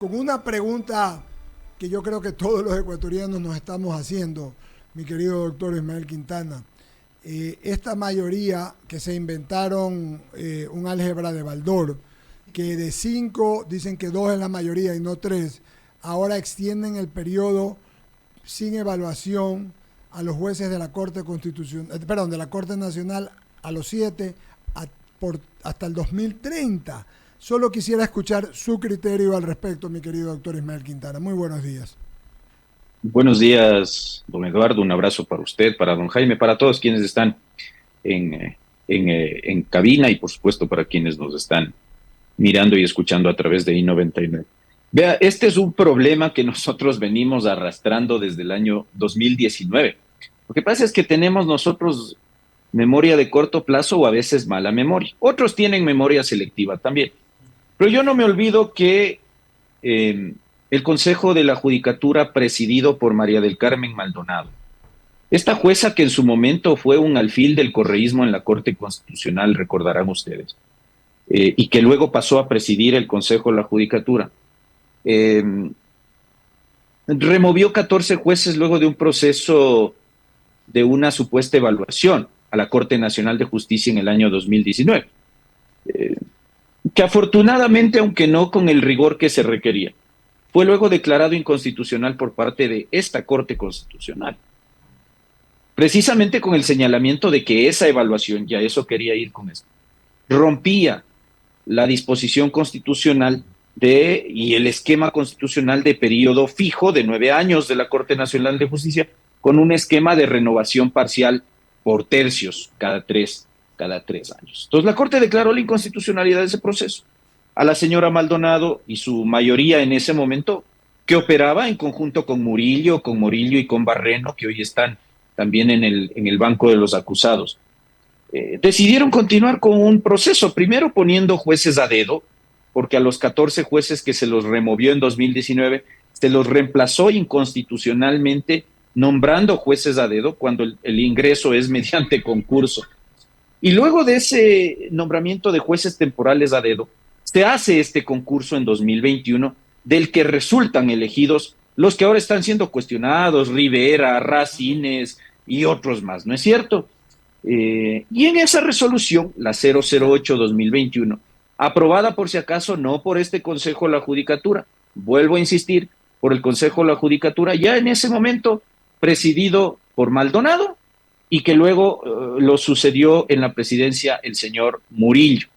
Con una pregunta que yo creo que todos los ecuatorianos nos estamos haciendo, mi querido doctor Ismael Quintana. Esta mayoría que se inventaron un álgebra de Baldor, que de 5 dicen que 2 es la mayoría y no 3, ahora extienden el periodo sin evaluación a los jueces de la Corte Constitucional, perdón, de la Corte Nacional a los 7 hasta el 2030. Solo quisiera escuchar su criterio al respecto, mi querido doctor Ismael Quintana. Muy buenos días. Buenos días, don Eduardo. Un abrazo para usted, para don Jaime, para todos quienes están en cabina y, por supuesto, para quienes nos están mirando y escuchando a través de I99. Vea, este es un problema que nosotros venimos arrastrando desde el año 2019. Lo que pasa es que tenemos nosotros memoria de corto plazo o a veces mala memoria. Otros tienen memoria selectiva también. Pero yo no me olvido que eh, el Consejo de la Judicatura, presidido por María del Carmen Maldonado, esta jueza que en su momento fue un alfil del correísmo en la Corte Constitucional, recordarán ustedes, y que luego pasó a presidir el Consejo de la Judicatura, eh, removió 14 jueces luego de un proceso de una supuesta evaluación a la Corte Nacional de Justicia en el año 2019, eh, que afortunadamente, aunque no con el rigor que se requería, fue luego declarado inconstitucional por parte de esta Corte Constitucional, precisamente con el señalamiento de que esa evaluación, y a eso quería ir con esto, rompía la disposición constitucional y el esquema constitucional de periodo fijo de 9 años de la Corte Nacional de Justicia, con un esquema de renovación parcial por tercios cada tres años. Entonces la Corte declaró la inconstitucionalidad de ese proceso a la señora Maldonado y su mayoría en ese momento, que operaba en conjunto con Morillo y con Barreno, que hoy están también en el banco de los acusados. Decidieron continuar con un proceso, primero poniendo jueces a dedo, porque a los 14 jueces que se los removió en 2019, se los reemplazó inconstitucionalmente nombrando jueces a dedo cuando el ingreso es mediante concurso. Y luego de ese nombramiento de jueces temporales a dedo, se hace este concurso en 2021, del que resultan elegidos los que ahora están siendo cuestionados, Rivera, Racines y otros más, ¿no es cierto? Y en esa resolución, la 008-2021, aprobada por si acaso no por este Consejo de la Judicatura, vuelvo a insistir, por el Consejo de la Judicatura, ya en ese momento presidido por Maldonado, y que luego lo sucedió en la presidencia el señor Murillo.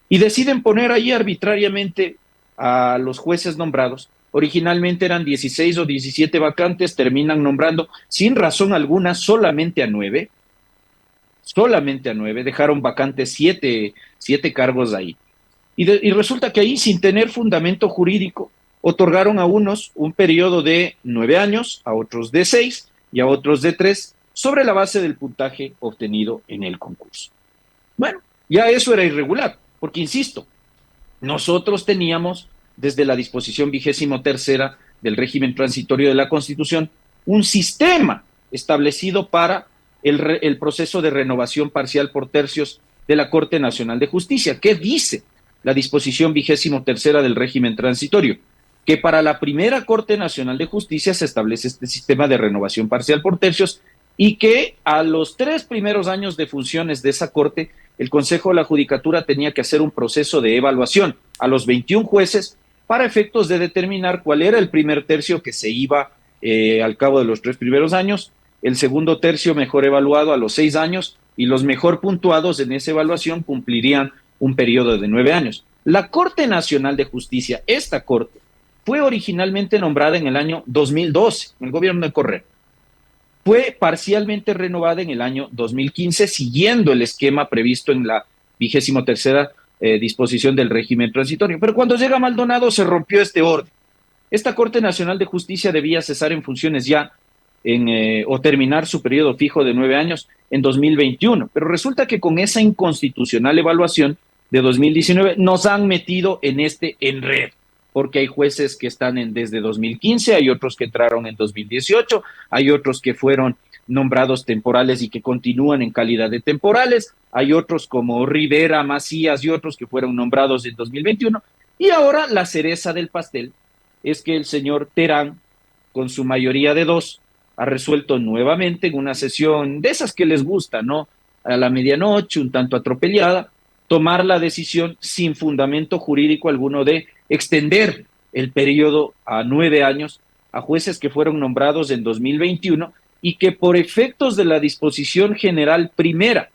Y deciden poner ahí arbitrariamente a los jueces nombrados. Originalmente eran 16 o 17 vacantes, terminan nombrando sin razón alguna solamente a 9, dejaron vacantes siete cargos ahí. Y resulta que ahí, sin tener fundamento jurídico, otorgaron a unos un periodo de 9 años, a otros de 6 y a otros de 3, sobre la base del puntaje obtenido en el concurso. Bueno, ya eso era irregular, porque insisto, nosotros teníamos, desde la disposición 23ª del régimen transitorio de la Constitución, un sistema establecido para el proceso de renovación parcial por tercios de la Corte Nacional de Justicia. ¿Qué dice la disposición 23ª del régimen transitorio? Que para la primera Corte Nacional de Justicia se establece este sistema de renovación parcial por tercios, y que a los 3 primeros años de funciones de esa Corte, el Consejo de la Judicatura tenía que hacer un proceso de evaluación a los 21 jueces para efectos de determinar cuál era el primer tercio que se iba al cabo de los 3 primeros años, el segundo tercio mejor evaluado a los 6 años, y los mejor puntuados en esa evaluación cumplirían un periodo de 9 años. La Corte Nacional de Justicia, esta Corte, fue originalmente nombrada en el año 2012, en el gobierno de Correa. Fue parcialmente renovada en el año 2015, siguiendo el esquema previsto en la 23ª disposición del régimen transitorio. Pero cuando llega Maldonado se rompió este orden. Esta Corte Nacional de Justicia debía cesar en funciones ya o terminar su periodo fijo de 9 años en 2021. Pero resulta que con esa inconstitucional evaluación de 2019 nos han metido en este enredo, porque hay jueces que están desde 2015, hay otros que entraron en 2018, hay otros que fueron nombrados temporales y que continúan en calidad de temporales, hay otros como Rivera, Macías y otros que fueron nombrados en 2021, y ahora la cereza del pastel es que el señor Terán, con su mayoría de 2, ha resuelto nuevamente en una sesión de esas que les gusta, ¿no? A la medianoche, un tanto atropellada, tomar la decisión sin fundamento jurídico alguno de extender el periodo a 9 años a jueces que fueron nombrados en 2021 y que por efectos de la disposición general primera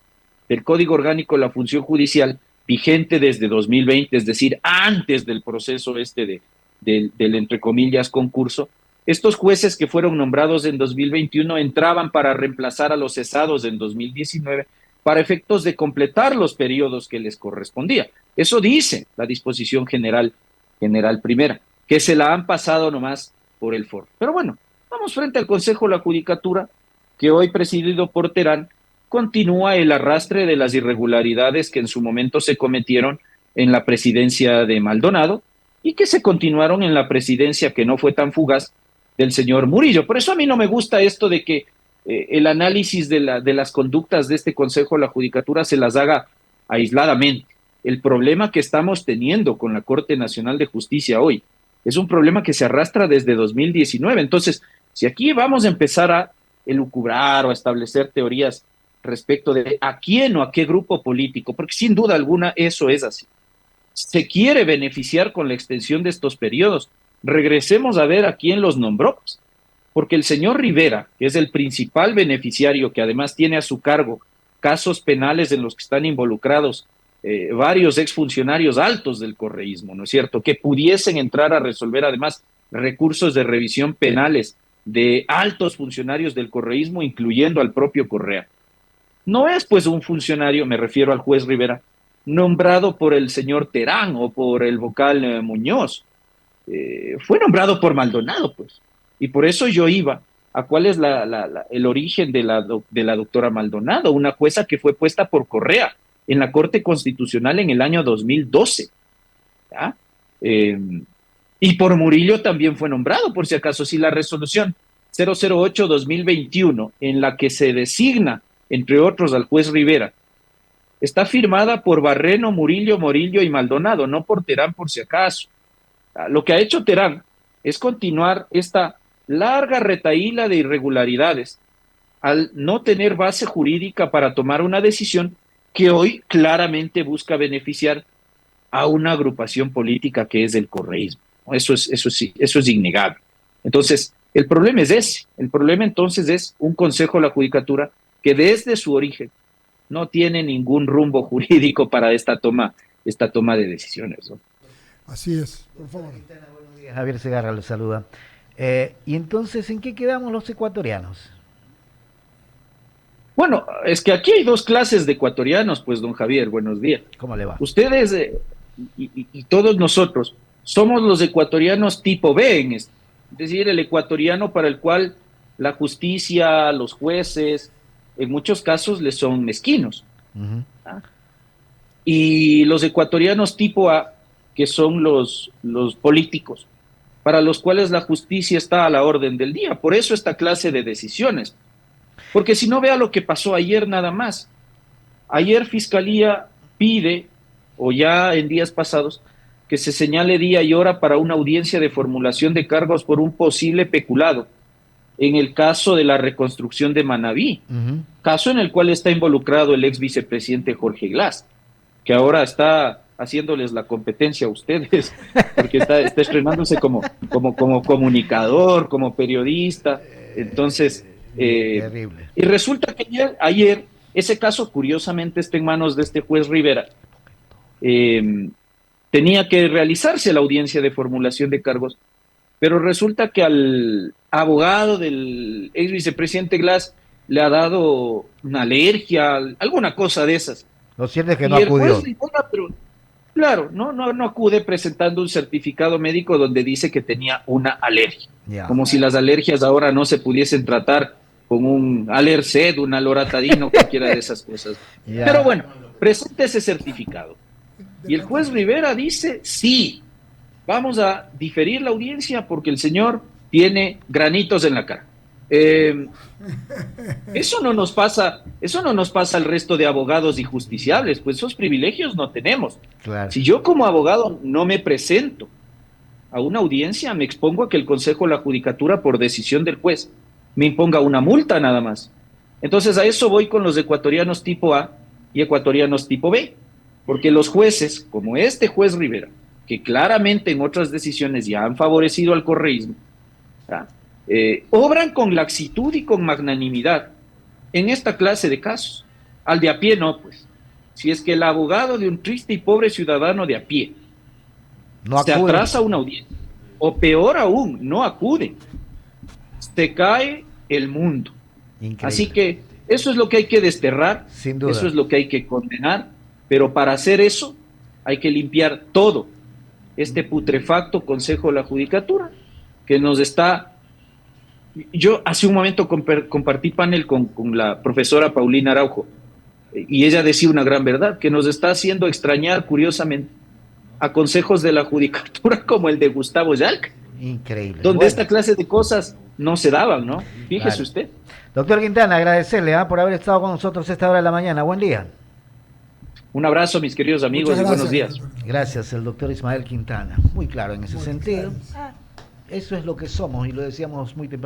del Código Orgánico de la Función Judicial, vigente desde 2020, es decir, antes del proceso del entre comillas concurso, estos jueces que fueron nombrados en 2021 entraban para reemplazar a los cesados en 2019 para efectos de completar los periodos que les correspondía. Eso dice la disposición general primera, que se la han pasado nomás por el foro. Pero bueno, vamos frente al Consejo de la Judicatura, que hoy presidido por Terán, continúa el arrastre de las irregularidades que en su momento se cometieron en la presidencia de Maldonado y que se continuaron en la presidencia que no fue tan fugaz del señor Murillo. Por eso a mí no me gusta esto de que el análisis de las conductas de este Consejo de la Judicatura se las haga aisladamente. El problema que estamos teniendo con la Corte Nacional de Justicia hoy es un problema que se arrastra desde 2019. Entonces, si aquí vamos a empezar a elucubrar o a establecer teorías respecto de a quién o a qué grupo político, porque sin duda alguna eso es así, se quiere beneficiar con la extensión de estos periodos, regresemos a ver a quién los nombró, porque el señor Rivera, que es el principal beneficiario, que además tiene a su cargo casos penales en los que están involucrados varios exfuncionarios altos del correísmo, ¿no es cierto?, que pudiesen entrar a resolver además recursos de revisión penales de altos funcionarios del correísmo, incluyendo al propio Correa. No es pues un funcionario, me refiero al juez Rivera, nombrado por el señor Terán o por el vocal Muñoz. Fue nombrado por Maldonado, pues. Y por eso yo iba a cuál es el origen de la doctora Maldonado, una jueza que fue puesta por Correa en la Corte Constitucional en el año 2012. ¿Ya? Y por Murillo también fue nombrado, por si acaso, si la resolución 008-2021, en la que se designa, entre otros, al juez Rivera, está firmada por Barreno, Murillo y Maldonado, no por Terán, por si acaso. Lo que ha hecho Terán es continuar esta larga retahíla de irregularidades al no tener base jurídica para tomar una decisión que hoy claramente busca beneficiar a una agrupación política que es el correísmo. Eso es innegable. Entonces, el problema es ese. El problema entonces es un Consejo de la Judicatura que desde su origen no tiene ningún rumbo jurídico para esta toma de decisiones, ¿no? Así es, por favor. Buenos días, Javier Segarra le saluda. Y entonces, ¿en qué quedamos los ecuatorianos? Bueno, es que aquí hay dos clases de ecuatorianos, pues, don Javier, buenos días. ¿Cómo le va? Ustedes y todos nosotros somos los ecuatorianos tipo B en esto. Es decir, el ecuatoriano para el cual la justicia, los jueces, en muchos casos les son mezquinos. Uh-huh. ¿Ah? Y los ecuatorianos tipo A, que son los políticos, para los cuales la justicia está a la orden del día. Por eso esta clase de decisiones. Porque si no, vea lo que pasó ayer nada más. Ayer Fiscalía pide, o ya en días pasados, que se señale día y hora para una audiencia de formulación de cargos por un posible peculado en el caso de la reconstrucción de Manabí, caso en el cual está involucrado el ex vicepresidente Jorge Glass, que ahora está haciéndoles la competencia a ustedes, porque está estrenándose como comunicador, como periodista. Entonces, terrible. Y resulta que ayer ese caso curiosamente está en manos de este juez Rivera. Tenía que realizarse la audiencia de formulación de cargos, pero resulta que al abogado del ex vicepresidente Glass le ha dado una alergia, alguna cosa de esas. Lo cierto es que no acudió. Claro, no acude presentando un certificado médico donde dice que tenía una alergia. Como si las alergias ahora no se pudiesen tratar con un Alerced, un Aloratadino, cualquiera de esas cosas. Pero bueno, presenta ese certificado. Y el juez Rivera dice, sí, vamos a diferir la audiencia porque el señor tiene granitos en la cara. Eso no nos pasa al resto de abogados y justiciables, pues esos privilegios no tenemos. Claro. Si yo como abogado no me presento a una audiencia, me expongo a que el Consejo de la Judicatura, por decisión del juez, me imponga una multa nada más. Entonces a eso voy con los ecuatorianos tipo A y ecuatorianos tipo B, porque los jueces, como este juez Rivera, que claramente en otras decisiones ya han favorecido al correísmo, obran con laxitud y con magnanimidad en esta clase de casos. Al de a pie no, pues. Si es que el abogado de un triste y pobre ciudadano de a pie No se acude. atrasa a una audiencia, o peor aún, no acude, se cae el mundo. Increíble. Así que eso es lo que hay que desterrar, Sin duda. eso es lo que hay que condenar, pero para hacer eso hay que limpiar todo este putrefacto Consejo de la Judicatura que nos está... Yo hace un momento compartí panel con la profesora Paulina Araujo y ella decía una gran verdad, que nos está haciendo extrañar curiosamente a consejos de la Judicatura como el de Gustavo Yalc, Increíble. donde Bueno, esta clase de cosas no se daban, ¿no? Fíjese claro. usted. Doctor Quintana, agradecerle por haber estado con nosotros a esta hora de la mañana. Buen día. Un abrazo, mis queridos amigos, Muchas y buenos gracias, días. doctor. Gracias, el doctor Ismael Quintana. Muy claro en ese Muy sentido. claro. Eso es lo que somos y lo decíamos muy temprano.